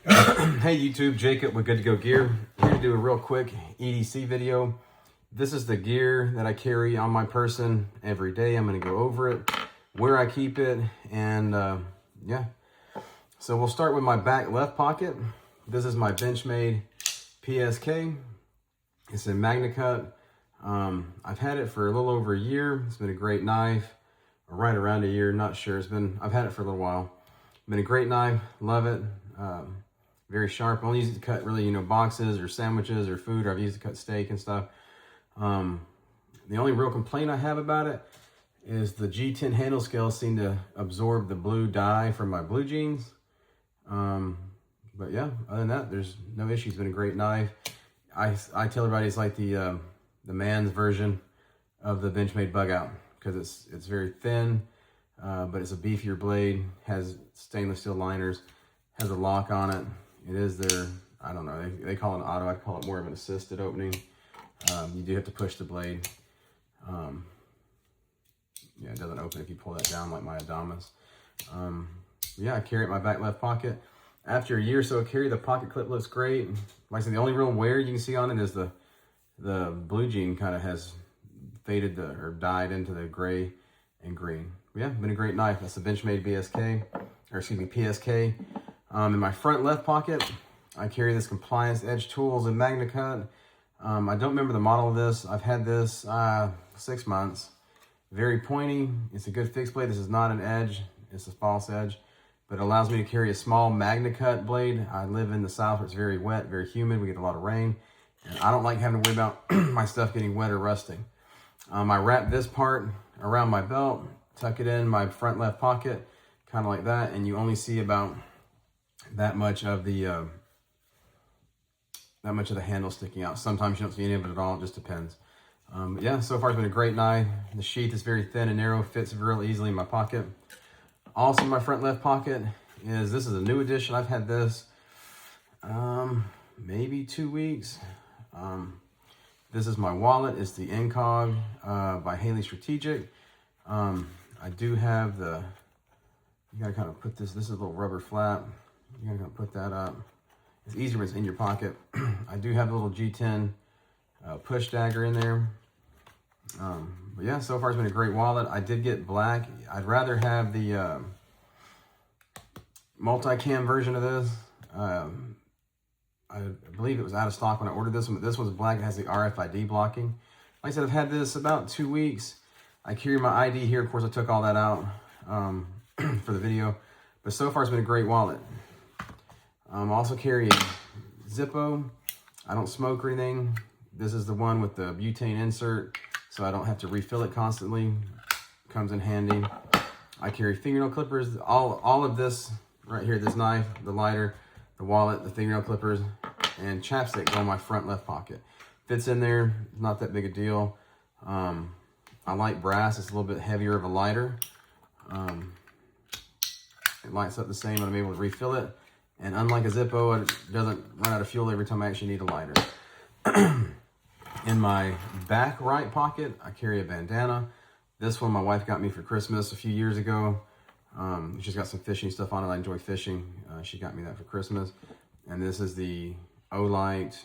Hey YouTube, Jacob with Good To Go Gear. Here to do a real quick EDC video. This is the gear that I carry on my person every day. I'm going to go over it, where I keep it, and yeah. So we'll start with my back left pocket. This is my Benchmade PSK. It's in MagnaCut. I've had it for a little over a year. It's been a great knife, or right around a year, not sure. I've had it for a little while. Been a great knife, love it. Very sharp. I only use it to cut really, boxes or sandwiches or food, or I've used it to cut steak and stuff. The only real complaint I have about it is the G10 handle scales seem to absorb the blue dye from my blue jeans. But yeah, other than that, there's no issue. It's been a great knife. I tell everybody it's like the man's version of the Benchmade Bug Out, because it's very thin, but it's a beefier blade, has stainless steel liners, has a lock on it. It is their, I don't know, they call it an auto. I'd call it more of an assisted opening. You do have to push the blade. Yeah, it doesn't open if you pull that down like my Adamas. Yeah, I carry it in my back left pocket. After a year or so of carry, the pocket clip looks great. Like I said, the only real wear you can see on it is the blue jean kind of has faded or dyed into the gray and green. Yeah, been a great knife. That's the Benchmade PSK. In my front left pocket, I carry this Compliance Edge Tools in MagnaCut. I don't remember the model of this. I've had this 6 months. Very pointy. It's a good fixed blade. This is not an edge. It's a false edge. But it allows me to carry a small MagnaCut blade. I live in the South where it's very wet, very humid. We get a lot of rain. And I don't like having to worry about my stuff getting wet or rusting. I wrap this part around my belt, tuck it in my front left pocket, kind of like that, and you only see about that much of the handle sticking out. Sometimes you don't see any of it at all. It just depends. Yeah, so far it's been a great knife. The sheath is very thin and narrow, fits real easily in my pocket. Also in my front left pocket this is a new addition. I've had this maybe 2 weeks. This is my wallet. It's the Incog by Haley Strategic. I do have you gotta kind of put this is a little rubber flap. You gotta kind of put that up. It's easier when it's in your pocket. I do have a little G10 push dagger in there. But yeah, so far it's been a great wallet. I did get black. I'd rather have the multi-cam version of this. I believe it was out of stock when I ordered this one, but this one's black. It has the RFID blocking. Like I said, I've had this about 2 weeks. I carry my ID here. Of course, I took all that out for the video. But so far, it's been a great wallet. I also carry a Zippo. I don't smoke or anything. This is the one with the butane insert, so I don't have to refill it constantly. Comes in handy. I carry fingernail clippers. All of this right here, this knife, the lighter, the wallet, the fingernail clippers, and chapstick go in my front left pocket. Fits in there, not that big a deal. I like brass. It's a little bit heavier of a lighter. It lights up the same, but I'm able to refill it. And unlike a Zippo, it doesn't run out of fuel every time I actually need a lighter. In my back right pocket, I carry a bandana. This one my wife got me for Christmas a few years ago. She's got some fishing stuff on it. I enjoy fishing. She got me that for Christmas. And this is the Olight.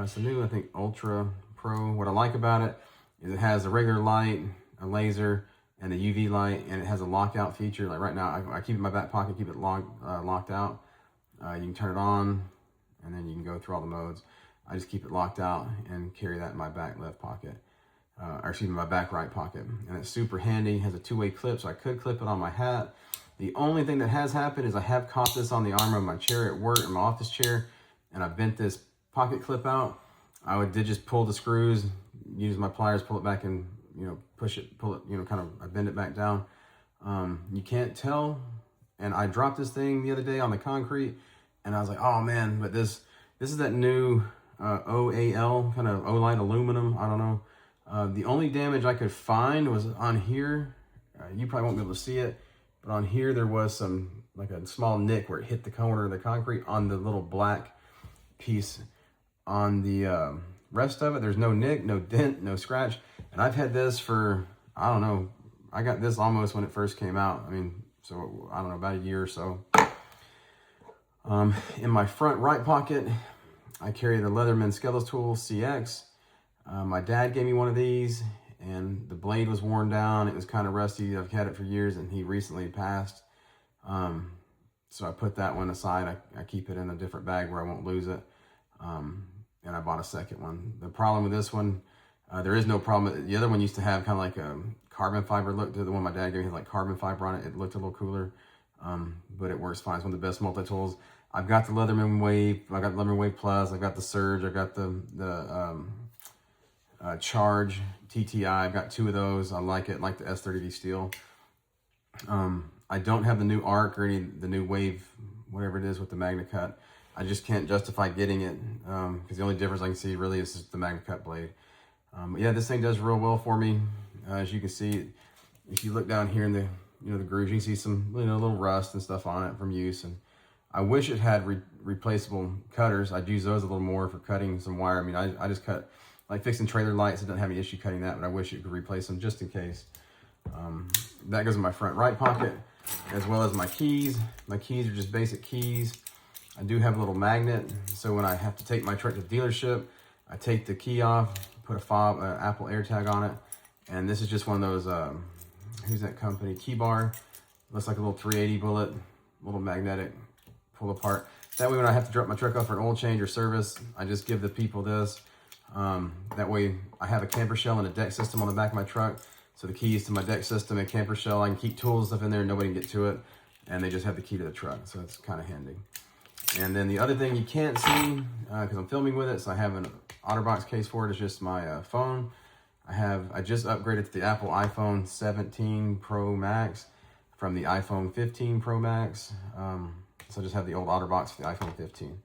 It's a new, I think, Ultra Pro. What I like about it is it has a regular light, a laser, and a UV light, and it has a lockout feature. Like right now, I keep it in my back pocket, keep it locked out. You can turn it on, and then you can go through all the modes. I just keep it locked out and carry that in my back left pocket. Or excuse me, my back right pocket. And it's super handy. It has a two-way clip, so I could clip it on my hat. The only thing that has happened is I have caught this on the arm of my chair at work, in my office chair, and I bent this pocket clip out. I did just pull the screws, use my pliers, pull it back and, push it, pull it, I bend it back down. You can't tell. And I dropped this thing the other day on the concrete, and I was like, oh man, but this is that new OAL, kind of Olight aluminum, I don't know. The only damage I could find was on here. You probably won't be able to see it, but on here there was like a small nick where it hit the corner of the concrete on the little black piece. On the rest of it, there's no nick, no dent, no scratch. And I've had this for, I don't know, I got this almost when it first came out. I mean, so I don't know, about a year or so. In my front right pocket, I carry the Leatherman Skeletal CX. My dad gave me one of these, and the blade was worn down. It was kind of rusty. I've had it for years, and he recently passed. So I put that one aside. I keep it in a different bag where I won't lose it. And I bought a second one. The problem with this one, there is no problem. The other one used to have kind of like a carbon fiber look. The one my dad gave me had like carbon fiber on it. It looked a little cooler, but it works fine. It's one of the best multi-tools. I've got the Leatherman Wave. I got the Leatherman Wave Plus. I got the Surge. I got the Charge TTI. I've got two of those. I like it. I like the S30V steel. I don't have the new Arc or the new Wave, whatever it is with the Magna Cut. I just can't justify getting it because the only difference I can see really is just the Magna Cut blade. But yeah, this thing does real well for me. As you can see, if you look down here in the the grooves, you can see some little rust and stuff on it from use. And I wish it had replaceable cutters. I'd use those a little more for cutting some wire. I mean, I just cut, like fixing trailer lights. I don't have any issue cutting that, but I wish it could replace them just in case. That goes in my front right pocket, as well as my keys. My keys are just basic keys. I do have a little magnet, so when I have to take my truck to the dealership, I take the key off, put a fob, Apple AirTag on it, and this is just one of those, who's that company, Keybar. Looks like a little 380 bullet, little magnetic, pull apart. That way when I have to drop my truck off for an oil change or service, I just give the people this. That way I have a camper shell and a deck system on the back of my truck, so the keys to my deck system and camper shell, I can keep tools and stuff in there, nobody can get to it, and they just have the key to the truck, so it's kind of handy. And then the other thing you can't see, because I'm filming with it, so I have an OtterBox case for it, is just my phone. I just upgraded to the Apple iPhone 17 Pro Max from the iPhone 15 Pro Max. So I just have the old OtterBox for the iPhone 15.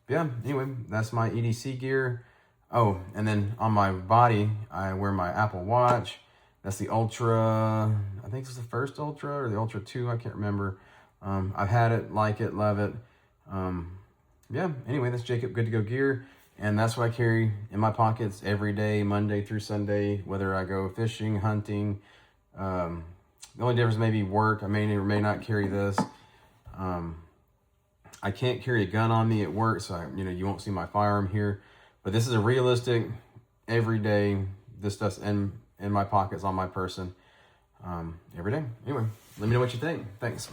But yeah, anyway, that's my EDC gear. Oh, and then on my body, I wear my Apple Watch. That's the Ultra, I think it's the first Ultra or the Ultra 2, I can't remember. I've had it, like it, love it. Yeah, anyway, that's Jacob Good To Go gear, and that's what I carry in my pockets every day, Monday through Sunday, whether I go fishing, hunting. The only difference may be work. I may or may not carry this. I can't carry a gun on me at work, so you won't see my firearm here, but this is a realistic, everyday, this stuff's in my pockets, on my person, every day. Anyway, let me know what you think. Thanks.